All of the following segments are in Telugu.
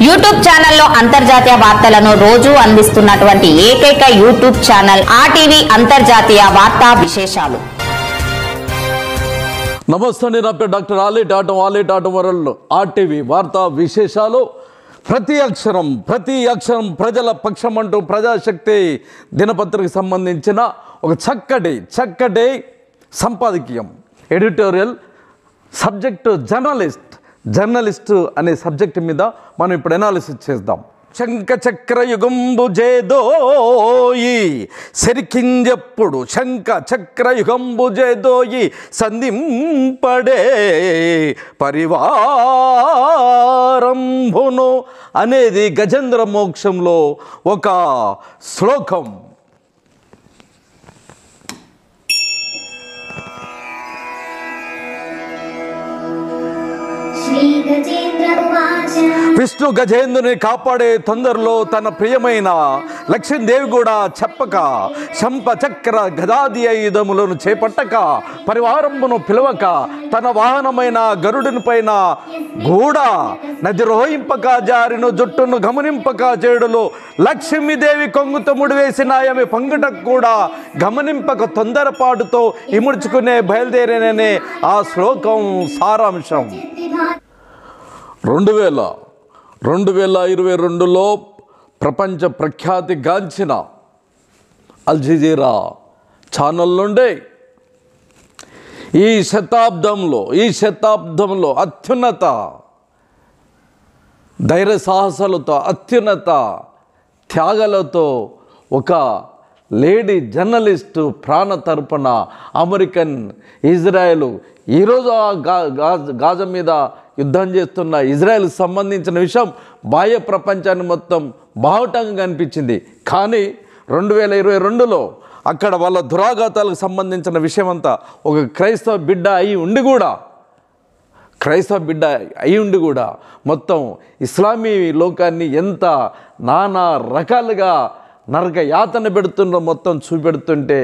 యూట్యూబ్ ఛానల్లో అంతర్జాతీయ వార్తలను రోజు అందిస్తున్నటువంటి ఏకైక యూట్యూబ్ ఛానల్ ఆర్టీవీ అంతర్జాతీయ వార్తా విశేషాలు. నమస్తే, నా పేరు డాక్టర్ ఆలేటాటం వరల్డ్ ఆర్టీవీ వార్తా విశేషాలు. ప్రతి అక్షరం ప్రజల పక్షమంటూ ప్రజాశక్తి దినపత్రికకు సంబంధించిన ఒక చక్కటి సంపాదకీయం. ఎడిటోరియల్ సబ్జెక్టు జర్నలిస్ట్ అనే సబ్జెక్టు మీద మనం ఇప్పుడు అనాలిసిస్ చేద్దాం. శంఖ చక్ర యుగంబు జేదోయి సెరికింజెప్పుడు శంఖ చక్ర యుగంబు జేదోయి సంధింపడే పరివారంభును అనేది గజేంద్ర మోక్షంలో ఒక శ్లోకం. విష్ణు గజేంద్రుని కాపాడే తొందరలో తన ప్రియమైన లక్ష్మీదేవి కూడా చెప్పక శంప చక్ర గదాది ఆయుధములను చేపట్టక పరివారంబును పిలవక తన వాహనమైన గరుడుని పైన కూడా నది రోహింపక జారిను జుట్టును గమనింపక చేడులు లక్ష్మీదేవి కొంగుతో ముడివేసిన ఆమె పంగుటకు కూడా గమనింపక తొందరపాటుతో ఇముడ్చుకునే బయలుదేరేననే ఆ శ్లోకం సారాంశం. 2022లో ప్రపంచ ప్రఖ్యాతిగాంచిన అల్ జజీరా ఛానల్ నుండి ఈ శతాబ్దంలో అత్యున్నత ధైర్య సాహసాలతో అత్యున్నత త్యాగాలతో ఒక లేడీ జర్నలిస్టు ప్రాణ తరపున అమెరికన్ ఇజ్రాయెల్ ఈరోజు గాజా మీద యుద్ధం చేస్తున్న ఇజ్రాయెల్కి సంబంధించిన విషయం బాహ్య ప్రపంచాన్ని మొత్తం బాహటంగా కనిపించింది. కానీ 2022లో అక్కడ వాళ్ళ దురాఘాతాలకు సంబంధించిన విషయం అంతా ఒక క్రైస్తవ బిడ్డ అయి ఉండి కూడా మొత్తం ఇస్లామీ లోకాన్ని ఎంత నానా రకాలుగా నరక యాతన పెడుతుండో మొత్తం చూపెడుతుంటే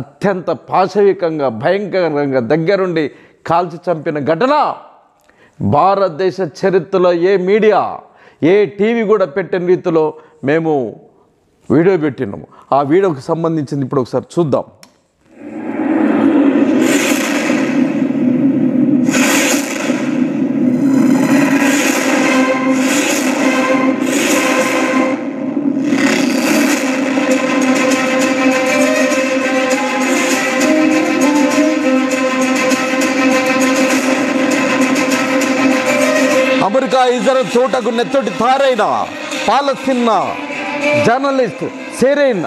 అత్యంత పాశవికంగా భయంకరంగా దగ్గరుండి కాల్చి చంపిన ఘటన భారతదేశ చరిత్రలో ఏ మీడియా ఏ టీవీ కూడా పెట్టిన రీతిలో మేము వీడియో పెట్టినాము. ఆ వీడియోకి సంబంధించింది ఇప్పుడు ఒకసారి చూద్దాం. అమెరికా ఇజ్రాయెల్ చోటకు నెత్తటి తారైన పాలస్తీనా journalist Shireen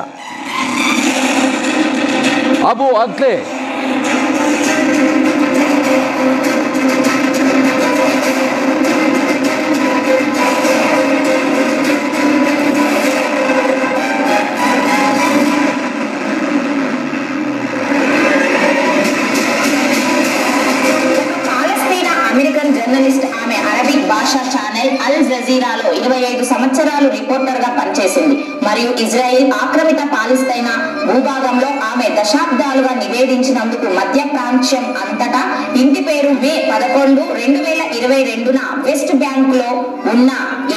Abu Akleh American journalist. ఆమె అరబిక్ భాషా ఛానల్ అల్ జజీరాలో 25 సంవత్సరాలు రిపోర్టర్గా పనిచేసింది మరియు ఇజ్రాయెల్ ఆక్రమిత పాలస్తీనా భూభాగంలో ఆమె దశాబ్దాలుగా నివేదించినందుకు మధ్య ప్రాంత్యం అంతటా ఇంటి పేరు మే 11, 2022న వెస్ట్ బ్యాంక్ లో ఉన్న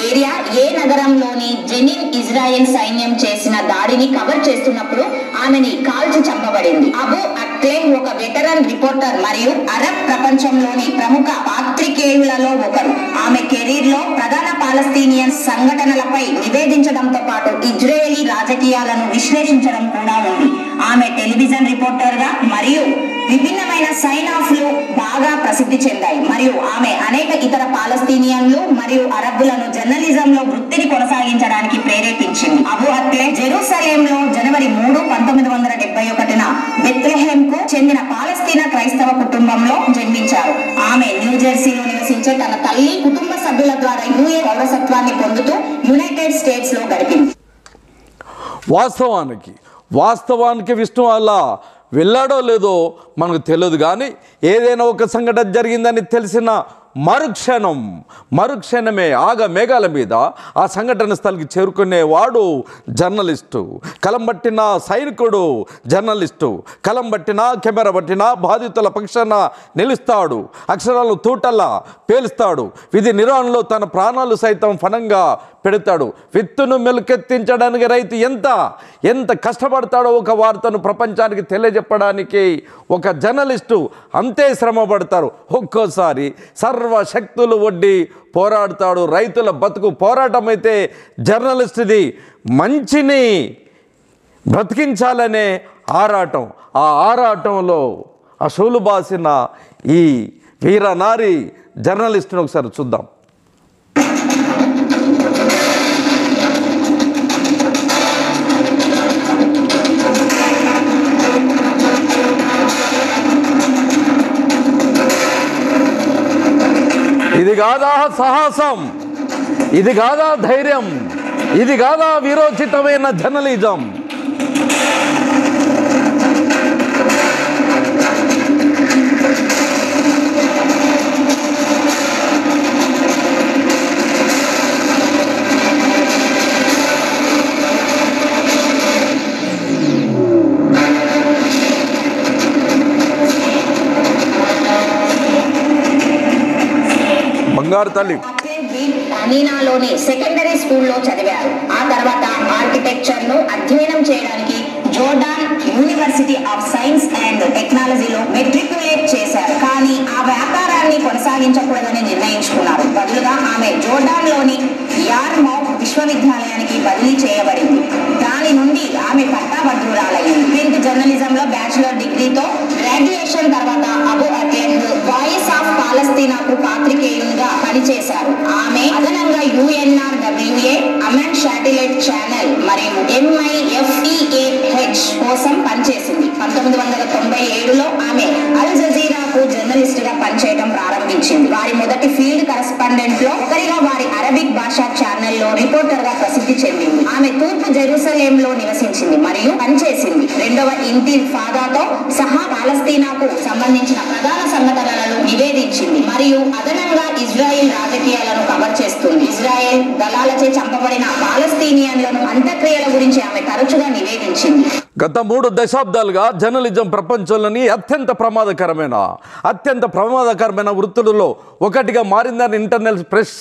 ఏరియా ఏ నగరంలోని జెనిన్ ఇజ్రాయెల్ సైన్యం చేసిన దాడిని కవర్ చేస్తున్నప్పుడు ఆమెని కాల్చి చంపబడింది. అబూ అక్లే ఒక వెటరన్ రిపోర్టర్ మరియు అరబ్ ప్రపంచంలోని ప్రముఖ పాత్రికేయులలో ఒకరు. ఆమె కెరీర్ లో ప్రధాన పాలస్తీనియన్ సంఘటనలపై నివేదించడంతో పాటు ఇజ్రాయేలీ రాజకీయాలను విశ్లేషించడం కూడా ఉంది. ఆమె టెలివిజన్ రిపోర్టర్ గా మరియు విభిన్నమైన సైన్ ఆఫ్ లు బాగా ప్రసిద్ధి చెందాయి మరియు ఆమె అనేక ఇతర పాలస్తీనియన్లు మరియు అరబ్బులను జర్నలిజంలో వృత్తిని కొనసాగించడానికి ప్రేరేపించింది. అబూ అక్లే జెరూసలేంలో జనవరి 3, 1971న బెత్లెహేమ్ కు చెందిన పాలస్తీనా క్రైస్తవ కుటుంబంలో జన్మించారు. ఆమె న్యూజెర్సీలో నివసించే తన తల్లి కుటుంబ సభ్యుల ద్వారా యుఎస్ పౌరసత్వాన్ని పొందుతూ యునైటెడ్ స్టేట్స్ లో గడిపింది. వాస్తవానికి విష్ణు అలా వెళ్ళాడో లేదో మనకు తెలియదు. కానీ ఏదైనా ఒక సంఘటన జరిగిందని తెలిసిన మరుక్షణమే ఆగ మేఘాల మీద ఆ సంఘటన స్థలికి చేరుకునేవాడు జర్నలిస్టు, కలం పట్టిన సైనికుడు జర్నలిస్టు, కలం పట్టిన కెమెరా పట్టిన బాధితుల పక్షాన నిలుస్తాడు, అక్షరాలను తూటల్లా పేలుస్తాడు, విధి నిర్వహణలో తన ప్రాణాలు సైతం ఫనంగా పెడతాడు. విత్తును మెలుకెత్తించడానికి రైతు ఎంత కష్టపడతాడో ఒక వార్తను ప్రపంచానికి తెలియజెప్పడానికి ఒక జర్నలిస్టు అంతే శ్రమ పడతారు. ఒక్కోసారి సర్వశక్తులు ఒడ్డి పోరాడతాడు. రైతుల బతుకు పోరాటం అయితే జర్నలిస్టుది మంచిని బ్రతికించాలనే ఆరాటం. ఆ ఆరాటంలో అసూలు బాసిన ఈ వీరనారి జర్నలిస్టును ఒకసారి చూద్దాం. ఇది కాదా సాహసం, ఇది కాదా ధైర్యం, ఇది కాదా వీరోచితమైన జర్నలిజం. బంగారు తల్లి అనీనాలోని సెకండరీ స్కూల్లో చదివారు. ఆ తర్వాత ఆర్కిటెక్చర్ ను అధ్యయనం చేయడానికి Jordan university of science and టెక్నాలజీలో మెట్రికులేట్ చేశారు. కానీ ఆ వ్యాపారాన్ని కొనసాగించకూడదని నిర్ణయించుకున్నారు. బదులుగా ఆమె జోర్డాన్ లోని యార్మౌత్ విశ్వవిద్యాలయానికి బదిలీ చేయబడింది. దాని నుండి ఆమె పట్టాభద్రురాలయ్యింది. ప్రింట్ జర్నలిజం లో బ్యాచిలర్ డిగ్రీతో గ్రాడ్యుయేషన్ తర్వాత అబు అక్లెహ్ వాయిస్ ఆఫ్ పాలస్తీనాకు పాత్రికేయునిగా పనిచేశారు. ఆమె అదనంగా UNRWA, అమెన్ శాటిలైట్ ఛానల్ మరియు MIFEAH కోసం పనిచేసింది. 1997లో ఆమె అల్ జజీరాకు జర్నలిస్ట్ గా పనిచేయడం ప్రారంభించింది. వారి మొదటి ఫీల్డ్ కరెస్పాండెంట్ లో ఒకరిగా వారి అరబిక్ భాషా ఛానల్లో రిపోర్టర్ గా ప్రసిద్ధి చెందింది. ఆమె తూర్పు జెరూసలేంలో నివసించింది మరియు పనిచేసింది. రెండవ ఇంతిఫాదాతో సహా పాలస్తీనాకు సంబంధించిన ప్రధాన సంఘటనలను నివేదించింది మరియు అదనంగా ఇజ్రాయెల్ రాజకీయాలను కవర్ చేస్తుంది. ఇజ్రాయెల్ దళాలచే చంపబడిన పాలస్తీనియన్లను అంత్యక్రియల గురించి ఆమె తరచుగా నివేదించింది. గత 3 దశాబ్దాలుగా జర్నలిజం ప్రపంచంలోని అత్యంత ప్రమాదకరమైన వృత్తులలో ఒకటిగా మారిందని ఇంటర్నేషనల్ ప్రెస్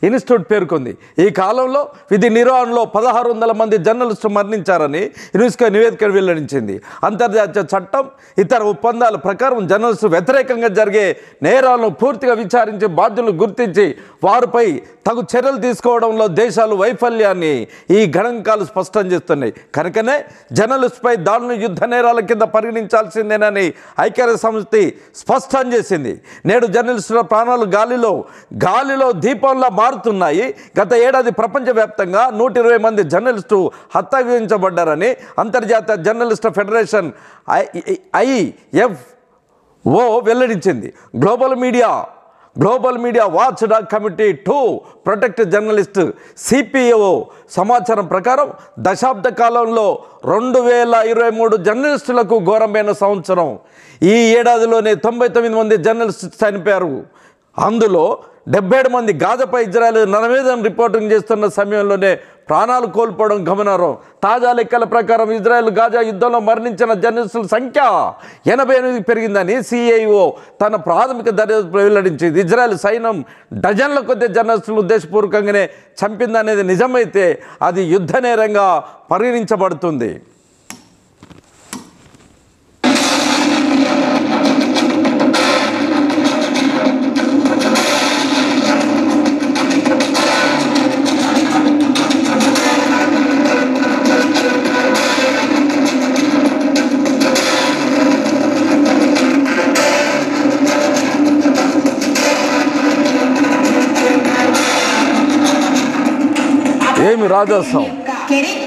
ఇన్స్టిట్యూట్ పేర్కొంది. ఈ కాలంలో విధి నిర్వహణలో 1600 మంది జర్నలిస్టులు మరణించారని యునెస్కో నివేదిక వెల్లడించింది. అంతర్జాతీయ చట్టం, ఇతర ఒప్పందాల ప్రకారం జర్నలిస్టు వ్యతిరేకంగా జరిగే నేరాలను పూర్తిగా విచారించి బాధ్యులను గుర్తించి వారిపై తగు చర్యలు తీసుకోవడంలో దేశాలు వైఫల్యాన్ని ఈ గణాంకాలు స్పష్టం చేస్తున్నాయి. కనుకనే జర్నలిస్టుపై దాడులను యుద్ధ నేరాల కింద పరిగణించాల్సిందేనని ఐక్యరాజ్యసమితి స్పష్టం చేసింది. నేడు జర్నలిస్టుల ప్రాణాలు గాలిలో దీపంలా మారుతున్నాయి. గత ఏడాది ప్రపంచవ్యాప్తంగా 120 మంది జర్నలిస్టు హత్యగించబడ్డారని అంతర్జాతీయ జర్నలిస్టు ఫెడరేషన్ IFO వెల్లడించింది. Global media watch dog committee to protect journalist CPO సమాచారం ప్రకారం దశాబ్ద కాలంలో 2023 జర్నలిస్టులకు ఘోరమైన సంవత్సరం. ఈ ఏడాదిలోనే 99 మంది జర్నలిస్టు చనిపోయారు. అందులో 77 మంది గాజాపై ఇజ్రాయెల్ నరమేధం రిపోర్టింగ్ చేస్తున్న సమయంలోనే ప్రాణాలు కోల్పోవడం గమనార్హం. తాజా లెక్కల ప్రకారం ఇజ్రాయెల్ గాజా యుద్ధంలో మరణించిన జర్నలిస్టుల సంఖ్య 88 పెరిగిందని CIO తన ప్రాథమిక దర్యాప్తులో వెల్లడించింది. ఇజ్రాయెల్ సైన్యం డజన్ల కొద్ది జర్నలిస్టులు ఉద్దేశపూర్వకంగానే చంపిందనేది నిజమైతే అది యుద్ధ నేరంగా పరిగణించబడుతుంది. ఏమి రాజాసం.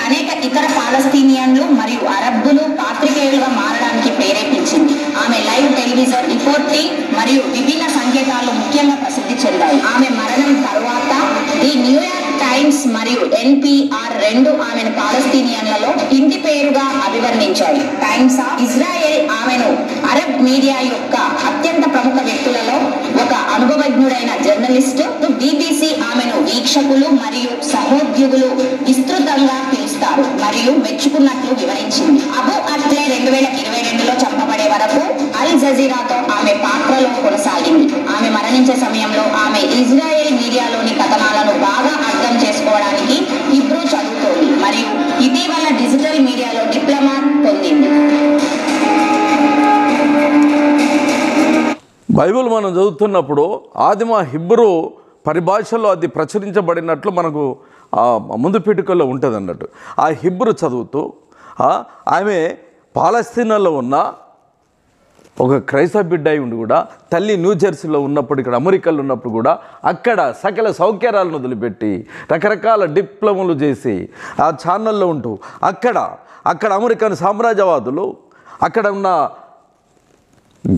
అనేక ఇతర పాలస్తీనియన్లు మరియు అరబ్బులు పాత్రికేయులుగా మారడానికి ప్రేరేపించింది. ఆమె లైవ్ టెలివిజన్ రిపోర్టింగ్ మరియు విభిన్న సంకేతాలు ముఖ్యంగా ప్రసిద్ధి చెందాయి. ఆమె మరణం తరువాత ది న్యూయార్క్ టైమ్స్ మరియు NPR రెండు ఆమెను పాలస్తీనియన్లలో ఇంటి పేరుగా అభివర్ణించాయి. టైమ్స్ ఆఫ్ ఇజ్రాయెల్ ఆమెను అరబ్ మీడియా యొక్క అత్యంత ప్రముఖ వ్యక్తులలో ఒక అనుభవ అనుభవజ్ఞుడైన జర్నలిస్ట్. BBC ఆమెను వీక్షకులు మరియు సహోద్యోగులు విస్తృతంగా పిలుస్తారు మరియు మెచ్చుకున్నట్లు వివరించింది. అబు అక్లే 2022లో చంపబడే వరకు అల్ జజీరాతో ఆమె పాత్రలో కొనసాగింది. ఆమె మరణించే సమయంలో ఆమె ఇజ్రాయెల్ మీడియాలోని కథనాలను బాగా అర్థం చేసుకోవడానికి హిబ్రూ చదువుతోంది మరియు ఇటీవల డిజిటల్ మీడియాలో డిప్లొమా పొందింది. బైబిల్ మనం చదువుతున్నప్పుడు ఆదిమ హిబ్రూ పరిభాషలో అది ప్రచురించబడినట్లు మనకు ముందు పీఠికల్లో ఉంటుంది అన్నట్టు. ఆ హిబ్రూ చదువుతూ ఆమె పాలస్తీనాలో ఉన్న ఒక క్రైస్తవ బిడ్డ అయి ఉండి కూడా తల్లి న్యూజెర్సీలో ఉన్నప్పుడు, ఇక్కడ అమెరికాలో ఉన్నప్పుడు కూడా అక్కడ సకల సౌకర్యాలను వదిలిపెట్టి రకరకాల డిప్లొమాలు చేసి ఆ ఛానల్లో ఉంటూ అక్కడ అమెరికన్ సామ్రాజ్యవాదులు, అక్కడ ఉన్న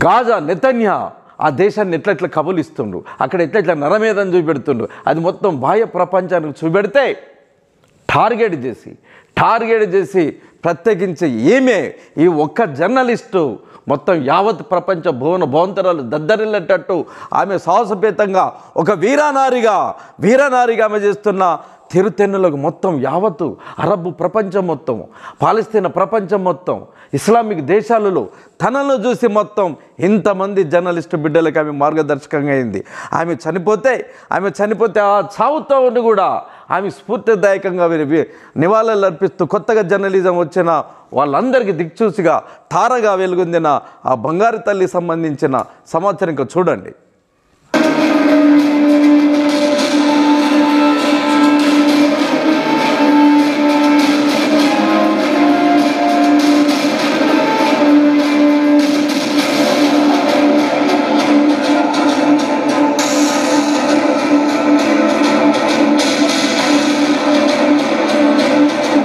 గాజా నెతన్యా ఆ దేశాన్ని ఎట్లా కబలిస్తుండ్రు, అక్కడ ఎట్లా నరమేధం చూపెడుతుండ్రు, అది మొత్తం బాహ్య ప్రపంచానికి చూపెడితే టార్గెట్ చేసి ప్రత్యేకించి ఈ ఒక్క జర్నలిస్టు మొత్తం యావత్ ప్రపంచ భవంతరాలు దద్దరిల్లేటట్టు ఆమె సాహసపేతంగా ఒక వీరానారిగా ఆమె చేస్తున్న తిరుతెన్నులకు మొత్తం యావత్తు అరబ్ ప్రపంచం మొత్తం, పాలస్తీనా ప్రపంచం మొత్తం, ఇస్లామిక్ దేశాలలో తనను చూసి మొత్తం ఇంతమంది జర్నలిస్టు బిడ్డలకు ఆమె మార్గదర్శకంగా అయింది. ఆమె చనిపోతే ఆ చావుతో కూడా ఆమె స్ఫూర్తిదాయకంగా నివాళులు అర్పిస్తూ కొత్తగా జర్నలిజం వచ్చిన వాళ్ళందరికీ దిక్చూసిగా తారగా వెలుగొందిన ఆ బంగారు తల్లి సంబంధించిన సమాచారం ఇంకా చూడండి.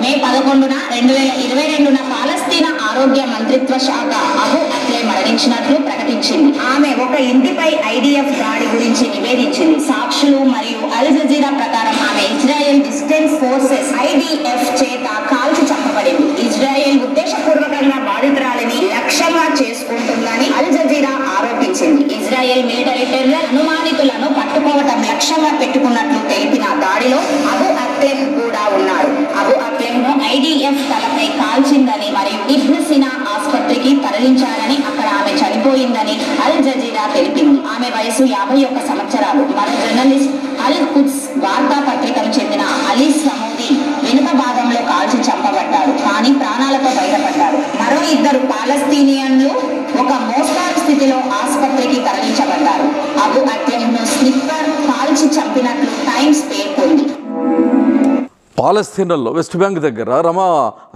మే 11న 2022న పాలస్తీనా ఆరోగ్య మంత్రిత్వ శాఖ అబు అక్లే మరణించినట్లు ప్రకటించింది. ఆమె ఒక ఇంటిపై IDF దాడి గురించి నివేదించింది. సాక్షులు మరియు అల్ జజీరా ప్రకారం ఆమె ఇజ్రాయెల్ డిఫెన్స్ ఫోర్సెస్ IDF చేత కాల్చి చంపబడింది. ఇజ్రాయెల్ ఉద్దేశపూర్వకంగా బాధితురాలిని లక్ష్యంగా చేసుకుంటుందని అల్ జజీరా ఆరోపించింది. ఇజ్రాయెల్ మిలిటరీ టెర్రర్ అనుమానితులను పట్టుకోవటం లక్ష్యంగా పెట్టుకున్నట్లు తెలిపిన దాడిలో అబు అక్లే కూడా ఉన్నాడు. అబు అక్లేను IDF తలపై కాల్చిందని మరియు ఇబ్న్ సినా ఆసుపత్రికి తరలించారని, అక్కడ ఆమె చనిపోయిందని అల్ జజీరా తెలిపింది. ఆమె వయసు 51 సంవత్సరాలు. మరో జర్నలిస్ట్ అల్ ఖుద్స్ వార్తాపత్రికకు చెందిన అలీ సమూది వెనుక భాగంలో కాల్చి చంపబడ్డాడు, కానీ ప్రాణాలతో బయటపడ్డాడు. మరో 2 పాలస్తీనియన్లు ఒక మోస్తారు స్థితిలో ఆసుపత్రికి తరలించబడ్డారు. అబు అక్లేను స్నిప్పర్ కాల్చి చంపినట్లు టైమ్స్ పేర్కొంది. పాలస్తీనాలో వెస్ట్ బ్యాంక్ దగ్గర రమా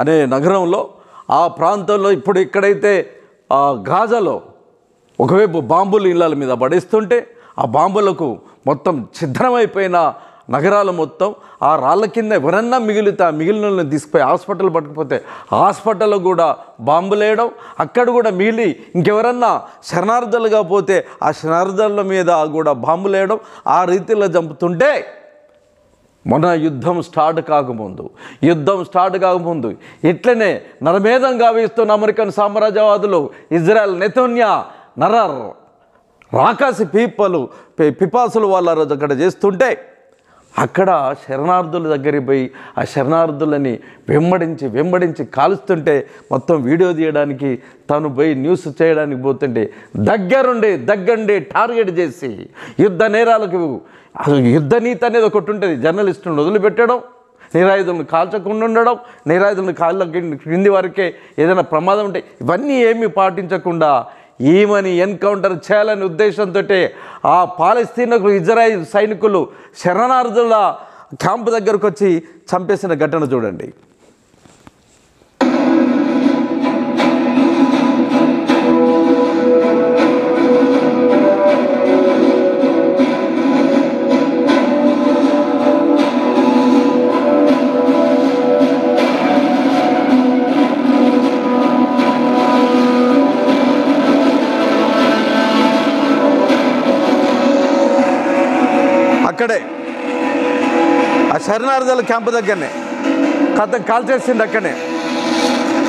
అనే నగరంలో ఆ ప్రాంతంలో ఇప్పుడు ఎక్కడైతే గాజాలో ఒకవైపు బాంబులు ఇళ్ళ మీద పడేస్తుంటే ఆ బాంబులకు మొత్తం ఛిద్రమైపోయిన నగరాలు మొత్తం ఆ రాళ్ళ కింద ఎవరన్నా మిగిలిన తీసుకుపోయి హాస్పిటల్ పట్టుకుపోతే హాస్పిటల్లో కూడా బాంబులు వేయడం, అక్కడ కూడా మిగిలి ఇంకెవరన్నా శరణార్థులుగా పోతే ఆ శరణార్థుల మీద కూడా బాంబులు వేయడం, ఆ రీతిలో చంపుతుంటే మొన్న యుద్ధం స్టార్ట్ కాకముందు ఇట్లనే నరమేధం గావిస్తున్న అమెరికన్ సామ్రాజ్యవాదులు ఇజ్రాయెల్ నెతన్యా రాకాసి పిపాసులు వాళ్ళ రోజు అక్కడ చేస్తుంటే అక్కడ శరణార్థుల దగ్గరికి పోయి ఆ శరణార్థులని వెంబడించి కాలుస్తుంటే మొత్తం వీడియో తీయడానికి తను పోయి న్యూస్ చేయడానికి పోతుంటే దగ్గరుండి టార్గెట్ చేసి యుద్ధ నేరాలకు యుద్ధ నీతి అనేది ఒకటి ఉంటుంది. జర్నలిస్టులను వదిలిపెట్టడం, నిరాయుధులను కాల్చకుండా ఉండడం, నిరాయుధులను కాళ్ళ క్రింది వరకే ఏదైనా ప్రమాదం ఉంటే ఇవన్నీ ఏమీ పాటించకుండా ఈమెని ఎన్కౌంటర్ చేయాలనే ఉద్దేశంతో ఆ పాలస్తీనాకు ఇజ్రాయిల్ సైనికులు శరణార్థుల క్యాంపు దగ్గరకు వచ్చి చంపేసిన ఘటన చూడండి. అక్కడే ఆ శరణార్థుల క్యాంపు దగ్గరనే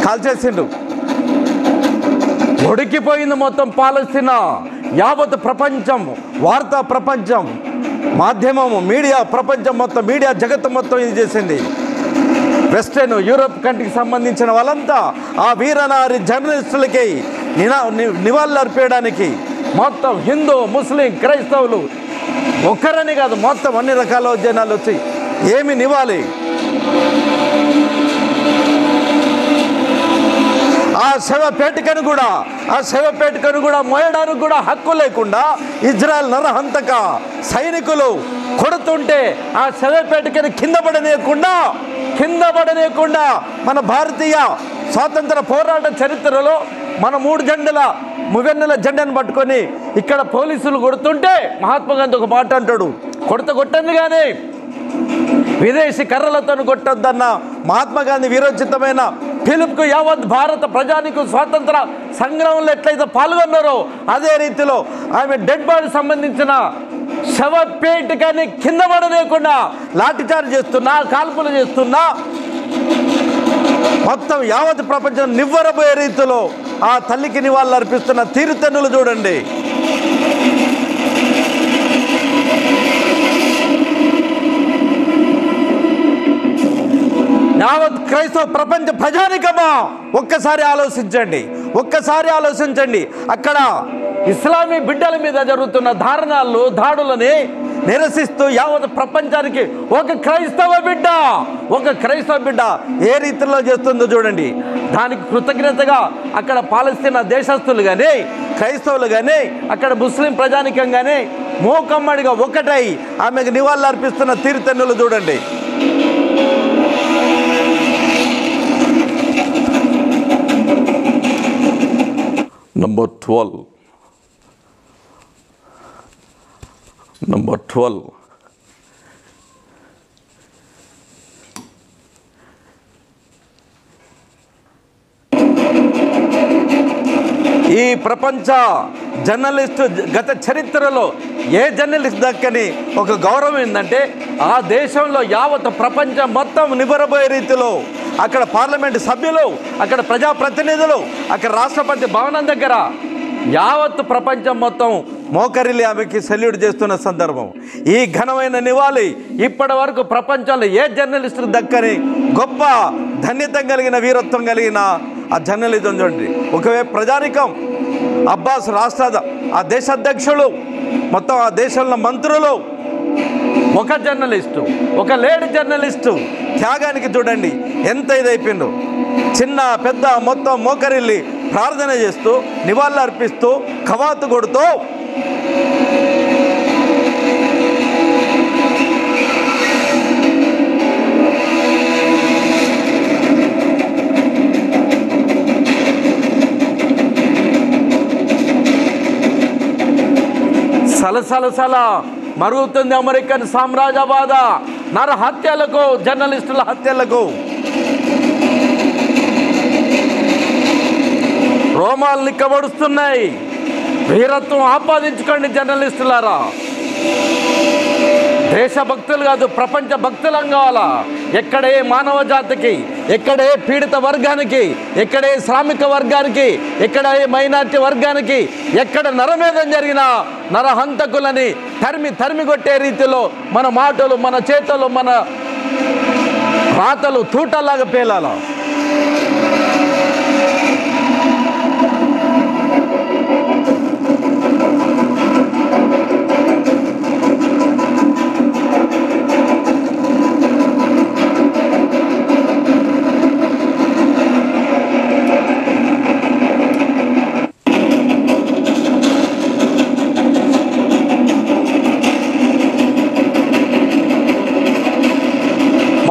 కాల్చేసిండు. ఉడికిపోయింది మొత్తం పాలస్తీనా. యావత్ ప్రపంచం, వార్తా ప్రపంచం, మాధ్యమము, మీడియా ప్రపంచం మొత్తం, మీడియా జగత్తు మొత్తం ఇది చేసింది. వెస్టర్న్ యూరోప్ కంట్రీకి సంబంధించిన వాళ్ళంతా ఆ వీరనారి జర్నలిస్టులకి నివాళులు అర్పేయడానికి మొత్తం హిందూ, ముస్లిం, క్రైస్తవులు ఒక్కరని కాదు, మొత్తం అన్ని రకాల జనాలు వచ్చి ఏమి నివాళి. ఆ శవపేటికను కూడా మోయడానికి కూడా హక్కు లేకుండా ఇజ్రాయెల్ నరహంతక సైనికులు కొడుతుంటే ఆ శవపేటికను కింద పడనీయకుండా మన భారతీయ స్వాతంత్ర పోరాట చరిత్రలో మన మువెన్నెల జెండాను పట్టుకొని ఇక్కడ పోలీసులు కొడుతుంటే మహాత్మా గాంధీ ఒక మాట అంటాడు, కొట్టండి కానీ విదేశీ కర్రలతో కొట్టొద్దన్న మహాత్మా గాంధీ వీరోచితమైన పిలుపుకు యావత్ భారత ప్రజానికి స్వాతంత్ర సంగ్రామంలో ఎట్లయితే పాల్గొన్నారో అదే రీతిలో ఆమె డెడ్ బాడీ సంబంధించిన శవపేటికని కింద పడలేకుండా లాఠీచార్జ్ చేస్తున్నా, కాల్పులు చేస్తున్నా, మొత్తం యావత్ ప్రపంచం నివ్వరబోయే రీతిలో ఆ తల్లికి నివాళులు అర్పిస్తున్న తీరుతెన్నులు చూడండి. యావత్ క్రైస్తవ ప్రపంచ ప్రజానికమా ఒక్కసారి ఆలోచించండి. అక్కడ ఇస్లామీ బిడ్డల మీద జరుగుతున్న దాడులని నిరసిస్తూ యావత్ ప్రపంచానికి ఒక క్రైస్తవ బిడ్డ ఏ రీతిలో చేస్తుందో చూడండి. దానికి కృతజ్ఞతగా అక్కడ పాలస్తీనా దేశస్తులు కానీ, క్రైస్తవులు కానీ, అక్కడ ముస్లిం ప్రజానికం కానీ మూకమ్మడిగా ఒకటై ఆమెకు నివాళులు అర్పిస్తున్న తీరుతెన్నులు చూడండి. Number 12. ఈ ప్రపంచ జర్నలిస్టు గత చరిత్రలో ఏ జర్నలిస్ట్ దక్కని ఒక గౌరవం ఏంటంటే ఆ దేశంలో యావత్ ప్రపంచం మొత్తం నిబరబోయే రీతిలో అక్కడ పార్లమెంటు సభ్యులు, అక్కడ ప్రజాప్రతినిధులు, అక్కడ రాష్ట్రపతి భవనం దగ్గర యావత్ ప్రపంచం మొత్తం మోకరిల్లి ఆమెకి సెల్యూట్ చేస్తున్న సందర్భం. ఈ ఘనమైన నివాళి ఇప్పటి వరకు ప్రపంచంలో ఏ జర్నలిస్టులు దక్కని గొప్ప ధన్యత కలిగిన, వీరత్వం కలిగిన ఆ జర్నలిజం చూడండి. ఒకవైపు ప్రజానికం, అబ్బాస్ ఆ దేశ అధ్యక్షులు, మొత్తం ఆ దేశంలో మంత్రులు, ఒక జర్నలిస్టు, ఒక లేడీ జర్నలిస్టు త్యాగానికి చూడండి ఎంత ఇదైపోయిందో. చిన్న పెద్ద మొత్తం మోకరిల్లి ప్రార్థన చేస్తూ, నివాళులు అర్పిస్తూ, కవాతు కొడుతూ సలసలసల మరుగుతుంది అమెరికన్ సామ్రాజ్యవాద నరహత్యలకు, జర్నలిస్టుల హత్యలకు. రోమాలు నిక్కబడుస్తున్నాయి. వీరత్వం ఆపాదించుకోండి జర్నలిస్టులారా. దేశభక్తులు కాదు, ప్రపంచ భక్తులం కావాలా. ఎక్కడే మానవ జాతికి, ఎక్కడే పీడిత వర్గానికి, ఎక్కడే శ్రామిక వర్గానికి, ఎక్కడే మైనార్టీ వర్గానికి ఎక్కడ నరమేధం జరిగినా నరహంతకులని తరిమి కొట్టే రీతిలో మన మాటలు, మన చేతలు, మన రాతలు తూటలాగా పేలాల.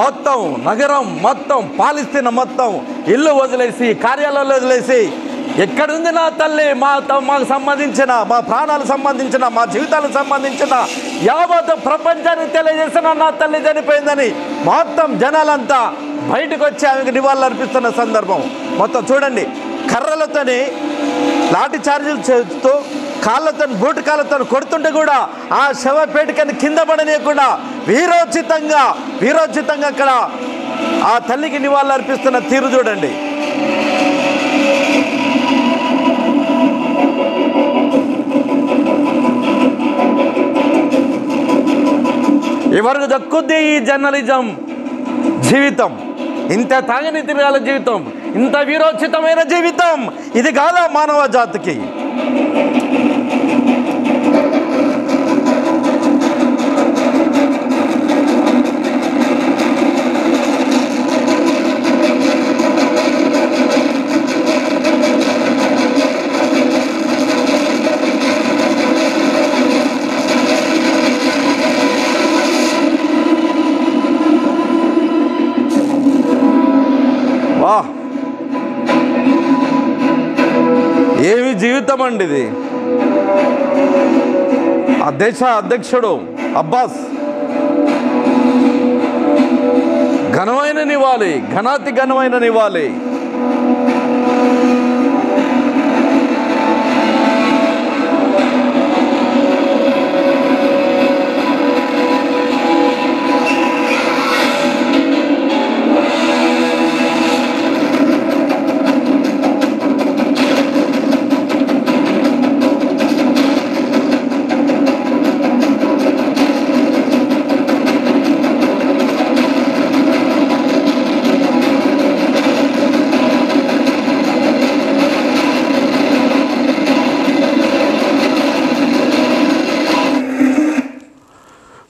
మొత్తం నగరం మొత్తం, పాలిస్తీనా మొత్తం ఇల్లు వదిలేసి, కార్యాలయాలు వదిలేసి, ఎక్కడుంది నా తల్లి, మాకు సంబంధించిన, మా ప్రాణాలకు సంబంధించిన, మా జీవితాలకు సంబంధించిన యావత్ ప్రపంచానికి తెలియజేసిన నా తల్లి చనిపోయిందని మొత్తం జనాలంతా బయటకు వచ్చి ఆమెకు నివాళులు అర్పిస్తున్న సందర్భం. మొత్తం చూడండి, కర్రలతోని లాఠీ చార్జీలు చేస్తూ, బూటు కాళ్ళతో కొడుతుంటే కూడా ఆ శవపేటికని కింద పడనీయకుండా వీరోచితంగా అక్కడ ఆ తల్లికి నివాళులు అర్పిస్తున్న తీరు చూడండి. ఎవరికి దక్కుద్ది ఈ జర్నలిజం జీవితం? ఇంత తాగనీతి గల జీవితం, ఇంత వీరోచితమైన జీవితం, ఇది కాదా మానవ జాతికి? ఏమి జీవితం అండి ఇది! ఆ దేశ అధ్యక్షుడు అబ్బాస్ ఘనమైన నివాళి, ఘనాతి ఘనమైన నివాళి.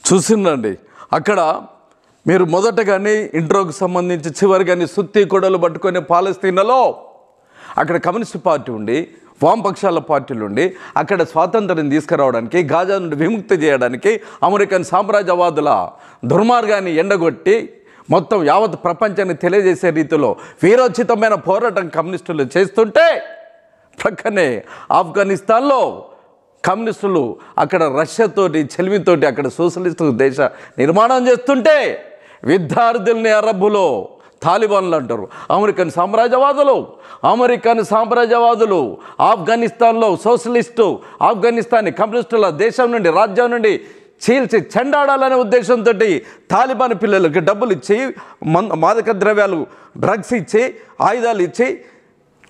చూసిందండి అక్కడ మీరు మొదట కానీ ఇంట్రోకి సంబంధించి చివరి కానీ సుత్తి కొడలు పట్టుకొని పాలస్తీనాలో అక్కడ కమ్యూనిస్ట్ పార్టీ ఉండి, వామపక్షాల పార్టీలు ఉండి, అక్కడ స్వాతంత్రం తీసుకురావడానికి, గాజా నుండి విముక్తి చేయడానికి అమెరికన్ సామ్రాజ్యవాదుల దుర్మార్గాన్ని ఎండగొట్టి మొత్తం యావత్ ప్రపంచాన్ని తెలియజేసే రీతిలో వీరోచితమైన పోరాటం కమ్యూనిస్టులు చేస్తుంటే, ప్రక్కనే ఆఫ్ఘనిస్తాన్లో కమ్యూనిస్టులు అక్కడ రష్యాతోటి చెలిమితోటి అక్కడ సోషలిస్టు దేశ నిర్మాణం చేస్తుంటే, విద్యార్థుల్ని అరబ్బులో తాలిబాన్లు అంటారు, అమెరికన్ సామ్రాజ్యవాదులు ఆఫ్ఘనిస్తాన్లో సోషలిస్టు ఆఫ్ఘనిస్తాన్ని కమ్యూనిస్టుల దేశం నుండి, రాజ్యం నుండి చీల్చి చెండాడాలనే ఉద్దేశంతో తాలిబాన్ పిల్లలకి డబ్బులు ఇచ్చి, మాదక ద్రవ్యాలు డ్రగ్స్ ఇచ్చి, ఆయుధాలు ఇచ్చి,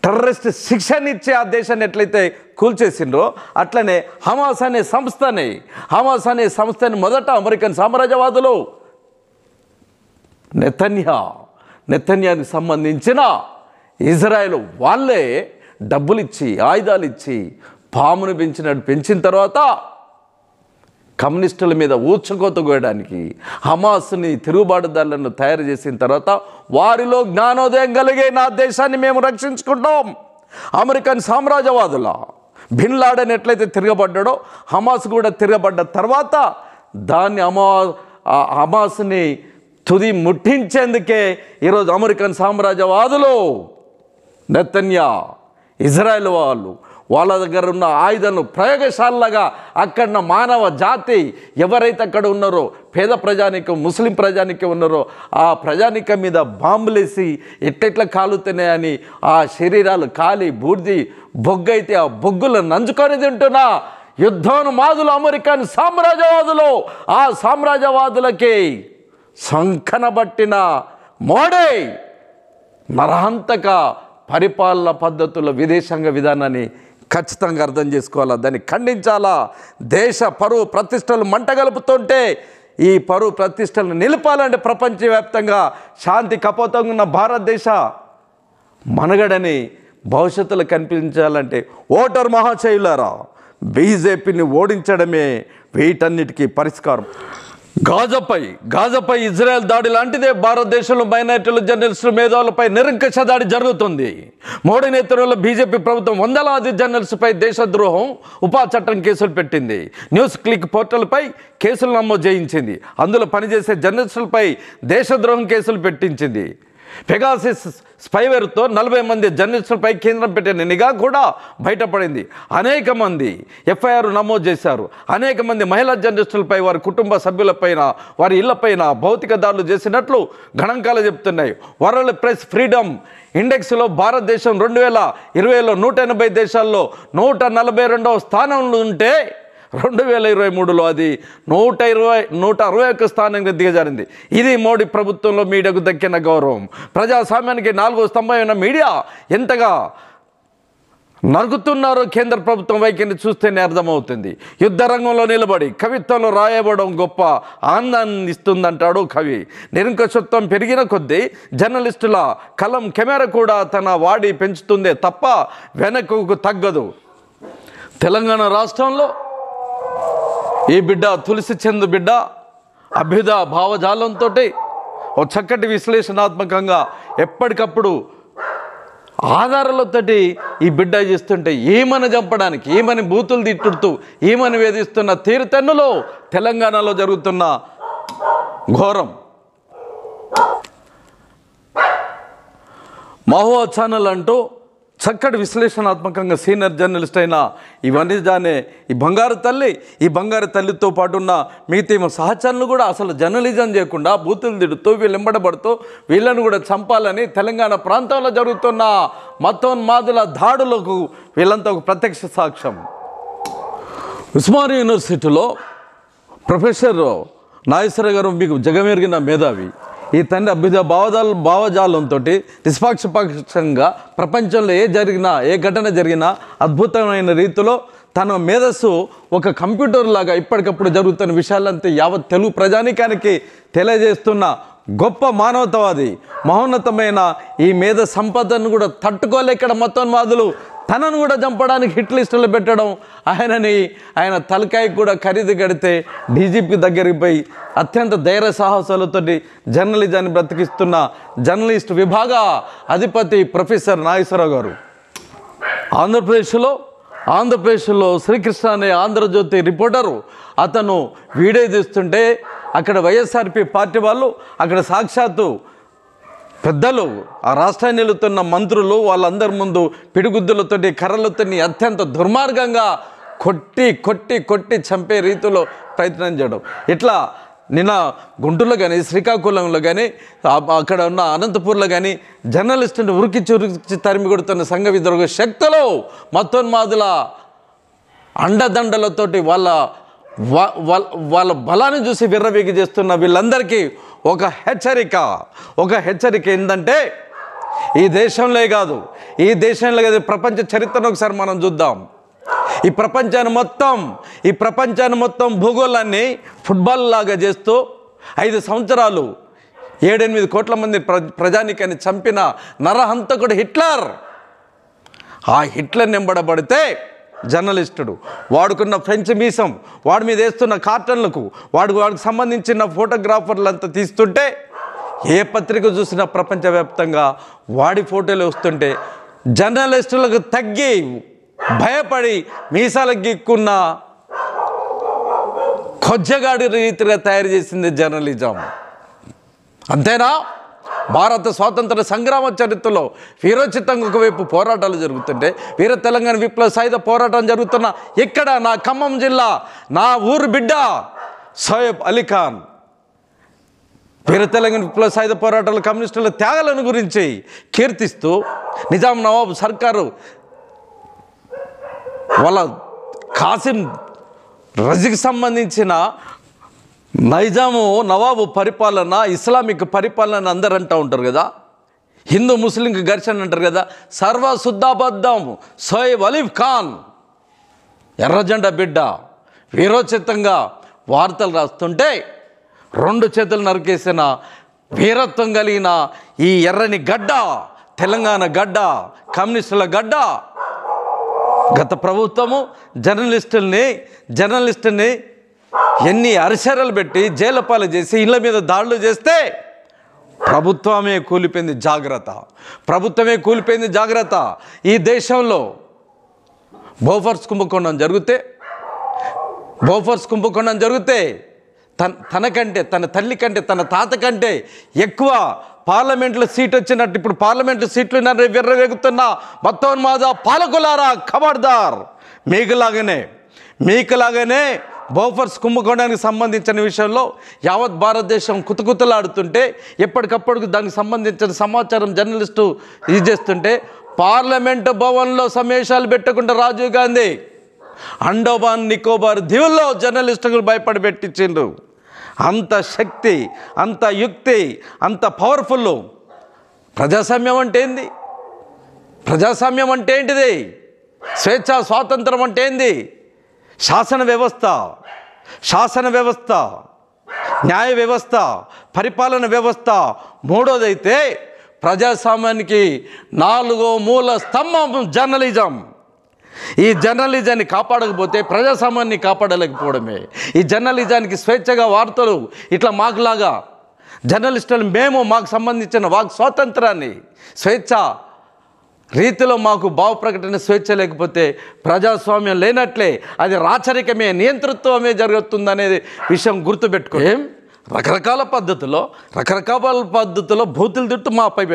టెర్రరిస్ట్ శిక్షణ ఇచ్చి ఆ దేశాన్ని ఎట్లయితే కూల్చేసిండ్రో, అట్లనే హమాస్ అనే సంస్థని మొదట అమెరికన్ సామ్రాజ్యవాదులు నెతన్యానికి సంబంధించిన ఇజ్రాయెల్ వాళ్ళే డబ్బులు ఇచ్చి, ఆయుధాలు ఇచ్చి, పామును పెంచిన తర్వాత కమ్యూనిస్టుల మీద ఊచకోత కోయడానికి హమాస్ని తిరుగుబాటుదారులను తయారు చేసిన తర్వాత వారిలో జ్ఞానోదయం కలిగే నా దేశాన్ని మేము రక్షించుకుంటాం. అమెరికన్ సామ్రాజ్యవాదుల బిన్ లాడెన్ ఎట్లయితే తిరగబడ్డాడో, హమాస్ కూడా తిరగబడ్డ తర్వాత దాన్ని హమాస్ని తుది ముట్టించేందుకే ఈరోజు అమెరికన్ సామ్రాజ్యవాదులు, నెతన్యా, ఇజ్రాయెల్ వాళ్ళ దగ్గర ఉన్న ఆయుధాలను ప్రయోగశాలగా అక్కడ మానవ జాతి ఎవరైతే అక్కడ ఉన్నారో, పేద ప్రజానికం, ముస్లిం ప్రజానికం ఉన్నారో, ఆ ప్రజానికం మీద బాంబులేసి ఎట్లెట్లా కాలుతున్నాయని ఆ శరీరాలు కాలి బూర్ది బొగ్గైతే ఆ బొగ్గులను నంచుకొని తింటున్నా యుద్ధోన్మాదులు అమెరికన్ సామ్రాజ్యవాదులు, ఆ సామ్రాజ్యవాదులకి సంకనబట్టిన మోడీ నరహంతక పరిపాలన పద్ధతుల విదేశాంగ విధానాన్ని ఖచ్చితంగా అర్థం చేసుకోవాలా, దాన్ని ఖండించాలా. దేశ పరువు ప్రతిష్టలు మంటగలుపుతుంటే ఈ పరువు ప్రతిష్టలను నిలపాలంటే ప్రపంచవ్యాప్తంగా శాంతి కపోతంగా ఉన్న భారతదేశ మనగడని భవిష్యత్తులో కనిపించాలంటే ఓటర్ మహాశయులారా, బీజేపీని ఓడించడమే వీటన్నిటికీ పరిష్కారం. గాజాపై ఇజ్రాయెల్ దాడి లాంటిదే భారతదేశంలో మైనారిటీలు, జర్నలిస్టులు, మేధావులపై నిరంకుశ దాడి జరుగుతుంది. మోడీ నేతృత్వంలో బీజేపీ ప్రభుత్వం వందలాది జర్నలిస్టులపై దేశద్రోహం ఉపా చట్టం కేసులు పెట్టింది. న్యూస్ క్లిక్ పోర్టల్పై కేసులు నమోదు చేయించింది. అందులో పనిచేసే జర్నలిస్టులపై దేశద్రోహం కేసులు పెట్టించింది. పెగాసిస్ స్పైవేర్తో 40 మంది జర్నలిస్టులపై కేంద్రం పెట్టిన నిఘా కూడా బయటపడింది. అనేక మంది ఎఫ్ఐఆర్ నమోదు చేశారు. అనేక మంది మహిళా జర్నలిస్టులపై, వారి కుటుంబ సభ్యులపైన, వారి ఇళ్లపైన భౌతిక దాడులు చేసినట్లు గణాంకాలు చెప్తున్నాయి. వరల్డ్ ప్రెస్ ఫ్రీడమ్ ఇండెక్స్లో భారతదేశం 2020లో 180 దేశాల్లో 142వ స్థానంలో ఉంటే 2023లో అది 161 స్థానంగా దిగజారింది. ఇది మోడీ ప్రభుత్వంలో మీడియాకు దక్కిన గౌరవం. ప్రజాస్వామ్యానికి 4వ స్తంభమైన మీడియా ఎంతగా నరుగుతున్నారో కేంద్ర ప్రభుత్వం వైఖరిని చూస్తేనే అర్థమవుతుంది. యుద్ధ రంగంలో నిలబడి కవిత్వంలో రాయబడడం గొప్ప ఆనందాన్ని ఇస్తుందంటాడు కవి. నిరంకుశత్వం పెరిగిన కొద్దీ జర్నలిస్టుల కలం కెమెరా కూడా తన వాడి పెంచుతుందే తప్ప వెనకకు తగ్గదు. తెలంగాణ రాష్ట్రంలో ఈ బిడ్డ తులసి చంద్ బిడ్డ అభ్యుదయ భావజాలంతో ఓ చక్కటి విశ్లేషణాత్మకంగా ఎప్పటికప్పుడు ఆధారాలతోటి ఈ బిడ్డ చేస్తుంటే ఏమని చంపడానికి, ఏమని బూతులు తిట్టుతూ, ఏమని వేధిస్తున్న తీరుతెన్నులో తెలంగాణలో జరుగుతున్న ఘోరం. మహువా ఛానల్ అంటూ చక్కటి విశ్లేషణాత్మకంగా సీనియర్ జర్నలిస్ట్ అయిన ఈ వనిజానే ఈ బంగారు తల్లితో పాటు ఉన్న మిగతా సహచరులు కూడా అసలు జర్నలిజం చేయకుండా బూతులు తిడుతూ వీళ్ళెంబడబడుతూ వీళ్ళను కూడా చంపాలని తెలంగాణ ప్రాంతంలో జరుగుతున్న మతోన్మాదుల దాడులకు వీళ్ళంతా ఒక ప్రత్యక్ష సాక్ష్యం. ఉస్మానియా యూనివర్సిటీలో ప్రొఫెసర్ నాగేశ్వర గారు మీకు జగమెరిగిన మేధావి. ఈ తండ్రి అభ్యుదయ భావజాలంతో నిష్పాక్షపాక్షంగా ప్రపంచంలో ఏ ఘటన జరిగినా అద్భుతమైన రీతిలో తన మేధస్సు ఒక కంప్యూటర్ లాగా ఇప్పటికప్పుడు జరుగుతున్న విషయాలంతా యావత్ తెలుగు ప్రజానీకానికి తెలియజేస్తున్న గొప్ప మానవతావాది. మహోన్నతమైన ఈ మేధ సంపదను కూడా తట్టుకోలేక మతోన్మాదులు తనను కూడా చంపడానికి హిట్ లిస్టులో పెట్టడం, ఆయన తలకాయ కూడా ఖరీదు కడితే డీజీపీ దగ్గరికి పోయి అత్యంత ధైర్య సాహసాలతోటి జర్నలిజాన్ని బ్రతికిస్తున్న జర్నలిస్ట్ విభాగ అధిపతి ప్రొఫెసర్ నాగేశ్వరరావు గారు. ఆంధ్రప్రదేశ్లో శ్రీకృష్ణ అనే ఆంధ్రజ్యోతి రిపోర్టరు అతను వీడియో తీస్తుంటే అక్కడ వైఎస్ఆర్పి పార్టీ వాళ్ళు అక్కడ సాక్షాత్తు పెద్దలు ఆ రాష్ట్రాన్ని నిలుతున్న మంత్రులు వాళ్ళందరి ముందు పిడిగుద్దులతోటి కర్రలతో అత్యంత దుర్మార్గంగా కొట్టి చంపే రీతిలో ప్రయత్నం చేయడం. ఇట్లా నిన్న గుంటూరులో కానీ శ్రీకాకుళంలో కానీ అక్కడ ఉన్న అనంతపూర్లో కానీ జర్నలిస్టుని ఉరికిచ్చి తరిమి కొడుతున్న సంఘ విద్రోహ శక్తులు మతోన్మాదుల అండదండలతోటి వాళ్ళ బలాన్ని చూసి విర్రవీగి చేస్తున్న వీళ్ళందరికీ ఒక హెచ్చరిక ఏంటంటే ఈ దేశంలో కాదు ప్రపంచ చరిత్రను ఒకసారి మనం చూద్దాం. ఈ ప్రపంచాన్ని మొత్తం భూగోళాన్ని ఫుట్బాల్ లాగా చేస్తూ 5 సంవత్సరాలు 7-8 కోట్ల మంది ప్రజానికాన్ని చంపిన నరహంతకుడు హిట్లర్. ఆ హిట్లర్ నెంబడబడితే జర్నలిస్టుడు వాడుకున్న ఫ్రెంచ్ మీసం, వాడి మీద వేస్తున్న కార్టన్లకు వాడికి సంబంధించిన ఫోటోగ్రాఫర్లంతా తీస్తుంటే ఏ పత్రిక చూసినా ప్రపంచవ్యాప్తంగా వాడి ఫోటోలు వస్తుంటే జర్నలిస్టులకు తగ్గి భయపడి మీసాలకు గిక్కున్న కొజ్జగాడి రీతిగా తయారు చేసింది జర్నలిజం. అంతేనా? భారత స్వాతంత్ర సంగ్రామ చరిత్రలో వీరోచితంగా ఒకవైపు పోరాటాలు జరుగుతుంటే వీర తెలంగాణ విప్లవ సాయుధ పోరాటం జరుగుతున్న ఇక్కడ నా ఖమ్మం జిల్లా నా ఊరు బిడ్డ సోయబ్ అలీ ఖాన్ వీర తెలంగాణ విప్లవ సాయుధ పోరాటాలు కమ్యూనిస్టుల త్యాగాలను గురించి కీర్తిస్తూ నిజాం నవాబు సర్కారు వాళ్ళ కాసిం రజీకి సంబంధించిన నైజాము నవాబు పరిపాలన, ఇస్లామిక్ పరిపాలన అందరూ అంటూ ఉంటారు కదా, హిందూ ముస్లింకి ఘర్షణ అంటారు కదా. సర్వశుద్ధాబద్ధం సోయబ్ అలీ ఖాన్ ఎర్రజెండా బిడ్డ వీరోచితంగా వార్తలు రాస్తుంటే 2 చేతులు నరికేసిన వీరత్వం కలిగిన ఈ ఎర్రని గడ్డ, తెలంగాణ గడ్డ, కమ్యూనిస్టుల గడ్డ గత ప్రభుత్వము జర్నలిస్టుల్ని ఎన్ని అరిసెరలు పెట్టి జైలపాలు చేసి ఇళ్ళ మీద దాడులు చేస్తే ప్రభుత్వమే కూలిపోయింది జాగ్రత్త. ఈ దేశంలో బోఫర్స్ కుంభకోణం జరిగితే తనకంటే తన తల్లి కంటే తన తాత కంటే ఎక్కువ పార్లమెంట్లో సీట్ వచ్చినట్టు ఇప్పుడు పార్లమెంటు సీట్లు విర్రవేగుతున్న మతోన్మాద పాలకులారా ఖబర్దార్. మీకులాగానే బోఫర్స్ కుంభకోణానికి సంబంధించిన విషయంలో యావత్ భారతదేశం కుతకుతలాడుతుంటే ఎప్పటికప్పుడు దానికి సంబంధించిన సమాచారం జర్నలిస్టు ఇది చేస్తుంటే పార్లమెంటు భవన్లో సమావేశాలు పెట్టకుండా రాజీవ్ గాంధీ అండోమాన్ నికోబార్ దీవుల్లో జర్నలిస్టులు భయపడి పెట్టించిండ్రు. అంత శక్తి, అంత యుక్తి, అంత పవర్ఫుల్. ప్రజాస్వామ్యం అంటే ఏంటిది? స్వేచ్ఛ స్వాతంత్రం అంటే ఏంది? శాసన వ్యవస్థ, న్యాయ వ్యవస్థ, పరిపాలన వ్యవస్థ. మూడోదైతే ప్రజాస్వామ్యానికి 4వ మూల స్తంభం జర్నలిజం. ఈ జర్నలిజాన్ని కాపాడకపోతే ప్రజాస్వామ్యాన్ని కాపాడలేకపోవడమే. ఈ జర్నలిజానికి స్వేచ్ఛగా వార్తలు ఇట్లా మాకులాగా జర్నలిస్టులు మాకు సంబంధించిన వాక్ స్వాతంత్రాన్ని స్వేచ్ఛ రీతిలో మాకు భావ ప్రకటన స్వేచ్ఛ లేకపోతే ప్రజాస్వామ్యం లేనట్లే, అది రాచరికమే, నియంతృత్వమే జరుగుతుందనేది విషయం గుర్తుపెట్టుకో. రకరకాల పద్ధతుల్లో బూతులు తిట్టు మాపై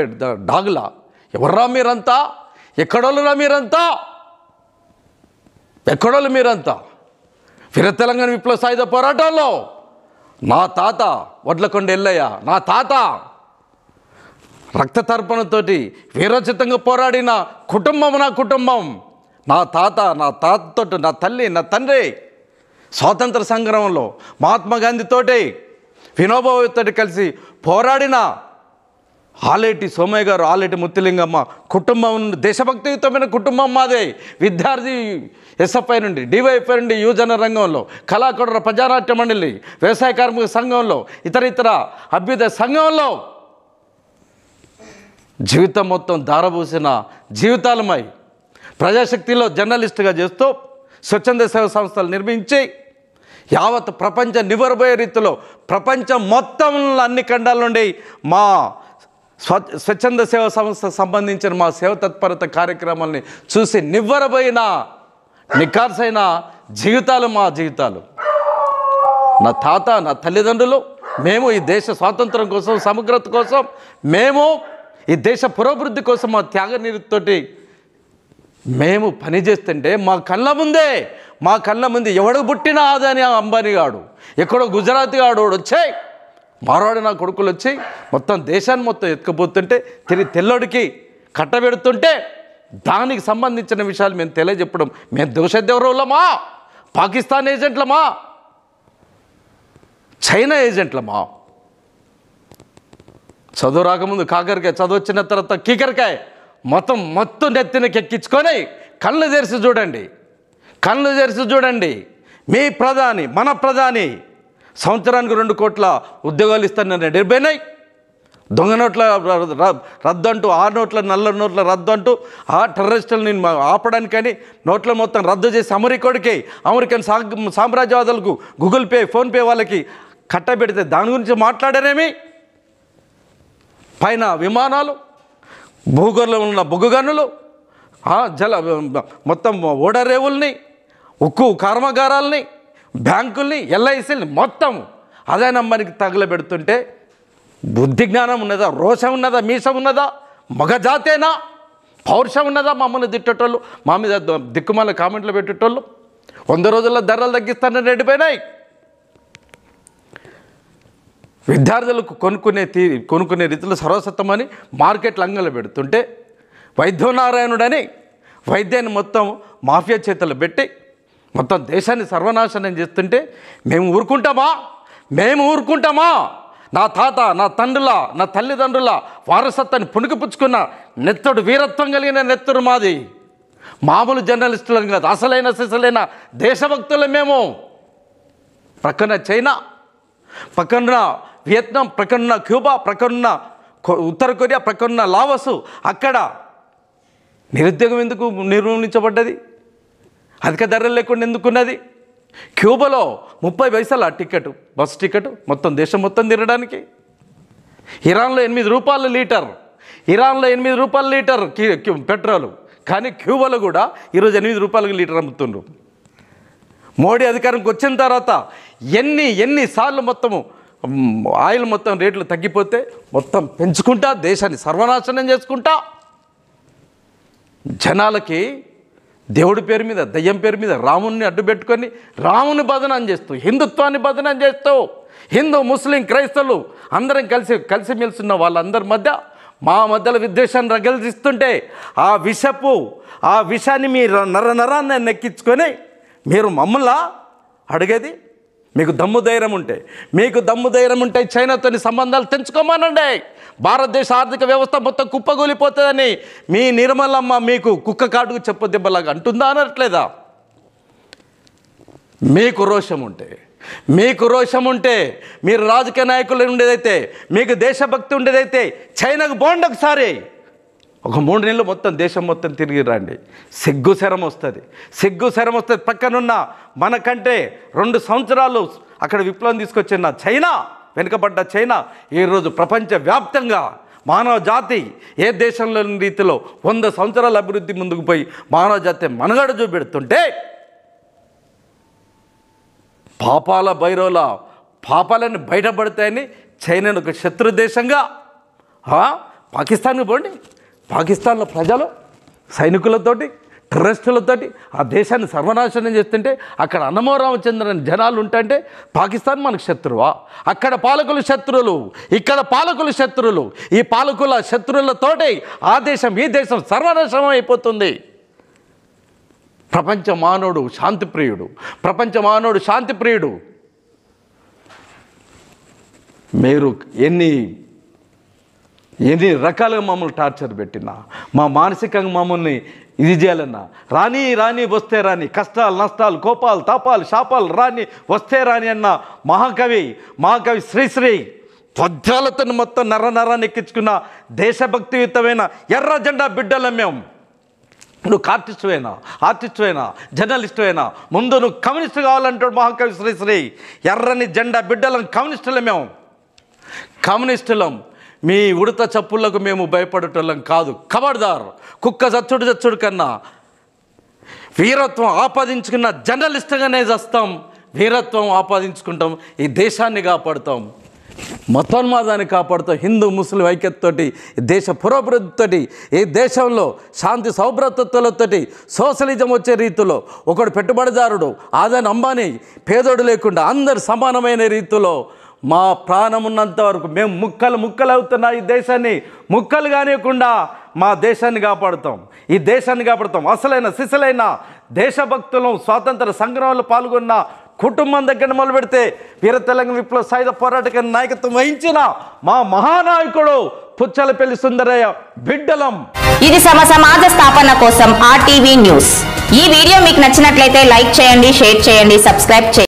డాగులా. ఎవర్రా మీరంతా? ఎక్కడోళ్ళురా మీరంతా? వీర తెలంగాణ విప్లవ సాయుధ పోరాటంలో నా తాత వడ్లకొండ ఎల్లయ్య, నా తాత రక్త తర్పణతోటి వీరోచితంగా పోరాడిన నా కుటుంబం, నా తాతతో నా తల్లి, నా తండ్రి స్వాతంత్ర సంగ్రామంలో మహాత్మా గాంధీతోటి, వినోబాతో కలిసి పోరాడిన ఆలేటి సోమయ్య గారు, ఆలేటి ముత్తులింగమ్మ కుటుంబం, దేశభక్తియుతమైన కుటుంబం మాదే. విద్యార్థి ఎస్ఎఫ్ఐ నుండి, డివైఎఫ్ఐ నుండి యువజన రంగంలో, కళాకారుల ప్రజానాట్య మండలి, వ్యవసాయ కార్మిక సంఘంలో, ఇతర అభ్యుదయ సంఘంలో జీవితం మొత్తం దారబోసిన జీవితాలమై ప్రజాశక్తిలో జర్నలిస్టుగా చేస్తూ స్వచ్ఛంద సేవా సంస్థలు నిర్మించి యావత్ ప్రపంచ నివరబోయే రీతిలో ప్రపంచం మొత్తంలో అన్ని ఖండాల నుండి మా స్వచ్ఛంద సేవా సంస్థకు సంబంధించిన మా సేవ తత్పరత కార్యక్రమాలని చూసి నివ్వరబోయిన నిఖార్సైన జీవితాలు మా జీవితాలు. నా తాత, నా తల్లిదండ్రులు, మేము ఈ దేశ స్వాతంత్రం కోసం, సమగ్రత కోసం, మేము ఈ దేశ పురోభివృద్ధి కోసం మా త్యాగనిరతితోటి మేము పనిచేస్తుంటే మా కళ్ళ ముందే ఎవడు పుట్టినా అదని అంబానీ గాడు, ఎక్కడో గుజరాతీ గాడు వచ్చాయి, మారవాడి నా కొడుకులు వచ్చి మొత్తం దేశాన్ని మొత్తం ఎత్తుకుపోతుంటే, తిరిగి తెల్లోడికి కట్టబెడుతుంటే దానికి సంబంధించిన విషయాలు మేము తెలియజెప్పడం, మేము దోషదేవరులమా, పాకిస్తాన్ ఏజెంట్లమా, చైనా ఏజెంట్లమా? చదువు రాకముందు కాకరకాయ, చదువు వచ్చిన తర్వాత కీకరకాయ మొత్తం నెత్తినకి ఎక్కించుకొని కళ్ళు తెరిచి చూడండి. మీ ప్రధాని, మన ప్రధాని సంవత్సరానికి 2 కోట్ల ఉద్యోగాలు ఇస్తానని నిర్భయనాయి. దొంగ నోట్ల రద్దు అంటూ, 6 నోట్ల నల్ల నోట్ల రద్దు అంటూ, ఆ టెర్రరిస్టులని ఆపడానికని నోట్ల మొత్తం రద్దు చేసి అమెరికన్ సామ్రాజ్యవాదులకు గూగుల్ పే, ఫోన్పే వాళ్ళకి కట్టబెడితే దాని గురించి మాట్లాడారేమి? పైన విమానాలు, భూగోళంలో ఉన్న బొగ్గు గనులు, మొత్తం ఓడరేవుల్ని, ఉక్కు కర్మాగారాలని, బ్యాంకుల్ని, ఎల్ఐసీలని మొత్తం అదే నంబర్కి తగలబెడుతుంటే బుద్ధి జ్ఞానం ఉన్నదా? రోషం ఉన్నదా? మీసం ఉన్నదా? మగజాతేనా? పౌరుషం ఉన్నదా? మమ్మల్ని తిట్టేటోళ్ళు, మా మీద దిక్కుమాల కామెంట్లు పెట్టేటోళ్ళు 100 రోజుల్లో ధరలు తగ్గిస్తానని రెడ్డిపోయినాయి. విద్యార్థులకు కొనుక్కునే రీతిలో సర్వసత్తమని మార్కెట్లు అంగలు పెడుతుంటే వైద్యనారాయణుడని వైద్యాన్ని మొత్తం మాఫియా చేతులు పెట్టి మొత్తం దేశాన్ని సర్వనాశనం చేస్తుంటే మేము ఊరుకుంటామా? నా తాత, నా తండ్రుల, నా తల్లిదండ్రుల వారసత్వాన్ని పుణికిపుచ్చుకున్న నెత్తడు, వీరత్వం కలిగిన నెత్తడు మాది. మామూలు జర్నలిస్టులం కాదు, అసలైన దేశభక్తులు మేము. ప్రక్కన చైనా, ప్రక్కన వియత్నాం, ప్రక్కన క్యూబా, ప్రక్కన ఉత్తర కొరియా, ప్రక్కన లావోస్, అక్కడ నిరుద్యోగం ఎందుకు నిర్మూలించబడ్డది? అధిక ధరలు లేకుండా ఎందుకున్నది? క్యూబాలో 30 పైసల టికెట్, బస్ టికెట్ మొత్తం దేశం మొత్తం తిరగడానికి. ఇరాన్లో 8 రూపాయల లీటర్, 8 రూపాయల లీటర్ పెట్రోలు, కానీ క్యూబాలో కూడా ఈరోజు 8 రూపాయలకు లీటర్ అమ్ముతుండ్రు. మోడీ అధికారంకి వచ్చిన తర్వాత ఎన్నిసార్లు మొత్తము ఆయిల్ మొత్తం రేట్లు తగ్గిపోతే మొత్తం పెంచుకుంటా దేశాన్ని సర్వనాశనం చేసుకుంటా జనాలకి దేవుడి పేరు మీద, దయ్యం పేరు మీద రాముని అడ్డు పెట్టుకొని రాముని బదనం చేస్తూ, హిందుత్వాన్ని బదనం చేస్తూ, హిందూ, ముస్లిం, క్రైస్తవులు అందరం కలిసిమెలిసిన వాళ్ళందరి మా మధ్యలో విద్వేషాన్ని రగిలిస్తుంటే ఆ విషాన్ని మీరు నరాన్ని నెక్కించుకొని మీరు మమ్మల్ని అడిగేది? మీకు దమ్ము ధైర్యం ఉంటే చైనాతోని సంబంధాలు తెంచుకోమానండి. భారతదేశ ఆర్థిక వ్యవస్థ మొత్తం కుప్పగూలిపోతుందని మీ నిర్మలమ్మ మీకు కుక్క కాటుకు చెప్పు దెబ్బలాగా అంటుందా అనట్లేదా? మీకు రోషం ఉంటే మీరు రాజకీయ నాయకులు ఉండేదైతే, మీకు దేశభక్తి ఉండేదైతే చైనాకు పోండి ఒకసారి. ఒక 3 నెలలు మొత్తం దేశం మొత్తం తిరిగి రండి. సిగ్గు శరం వస్తుంది. పక్కనున్న మనకంటే 2 సంవత్సరాలు అక్కడ విప్లవం తీసుకొచ్చిన చైనా, వెనుకబడ్డ చైనా ఈరోజు ప్రపంచవ్యాప్తంగా మానవ జాతి ఏ దేశంలో రీతిలో 100 సంవత్సరాల అభివృద్ధి ముందుకు పోయి మానవ జాతి మనుగడ చూపెడుతుంటే, పాపాల భైరవుల పాపాలని బయటపడతాయని చైనాను ఒక శత్రు దేశంగా పాకిస్తాన్కి పోండి. పాకిస్తాన్లో ప్రజలు సైనికులతోటి టెర్రరిస్టులతోటి ఆ దేశాన్ని సర్వనాశనం చేస్తుంటే, అక్కడ అన్నమోరామచంద్రన్ జనాలు ఉంటే పాకిస్తాన్ మనకు శత్రువా? అక్కడ పాలకులు శత్రువులు, ఇక్కడ పాలకులు శత్రువులు. ఈ పాలకుల శత్రువులతోటి ఆ దేశం ఈ దేశం సర్వనాశనం అయిపోతుంది. ప్రపంచ మానవుడు శాంతిప్రియుడు. మీరు ఎన్ని రకాలుగా మమ్మల్ని టార్చర్ పెట్టినా, మా మానసికంగా మమ్మల్ని ఇది చేయాలన్నా, రాని వస్తే రాని, కష్టాలు నష్టాలు కోపాలు తాపాలు శాపాలు వస్తే రాని అన్న మహాకవి శ్రీశ్రీ పద్యాలతో మొత్తం నరాన్ని ఎక్కించుకున్న దేశభక్తియుతమైన ఎర్ర జెండా బిడ్డలం మేము. నువ్వు ఆర్టిస్టువేనా జర్నలిస్టువేనా? ముందు నువ్వు కమ్యూనిస్టు కావాలంటాడు మహాకవి శ్రీశ్రీ. ఎర్రని జెండా బిడ్డలం కమ్యూనిస్టులం. మీ ఉడత చప్పుళ్లకు మేము భయపడేటోళ్ళం కాదు. ఖబర్దార్. కుక్క చచ్చుడు కన్నా వీరత్వం ఆపాదించుకున్న జర్నలిస్టుగానే చేస్తాం. వీరత్వం ఆపాదించుకుంటాం. ఈ దేశాన్ని కాపాడుతాం, మతోన్మాదాన్ని కాపాడుతాం. హిందూ ముస్లిం ఐక్యతతోటి, దేశ పురోభివృద్ధితోటి, ఈ దేశంలో శాంతి సౌభ్రతలతోటి సోషలిజం వచ్చే రీతిలో ఒకడు పెట్టుబడిదారుడు ఆదాని అంబానీ పేదోడు లేకుండా అందరు సమానమైన రీతిలో మా ప్రాణం ఉన్నంత వరకు మేము ముక్కలు అవుతున్న ఈ దేశాన్ని ముక్కలు కానివ్వకుండా మా దేశాన్ని కాపాడుతాం. ఈ దేశాన్ని కాపాడుతాం. అసలైన సిసలైన దేశభక్తులను స్వాతంత్ర సంగ్రామంలో పాల్గొన్న కుటుంబం దగ్గర మొదలు పెడితే వీర తెలంగాణ విప్లవ సాయుధ పోరాటక నాయకత్వం వహించిన మా మహానాయకుడు పుచ్చలపల్లి సుందరయ్య బిడ్డలం. ఇది సమాజ స్థాపన కోసం RTV న్యూస్. ఈ వీడియో మీకు నచ్చినట్లయితే లైక్ చేయండి, షేర్ చేయండి, సబ్స్క్రైబ్ చేయండి.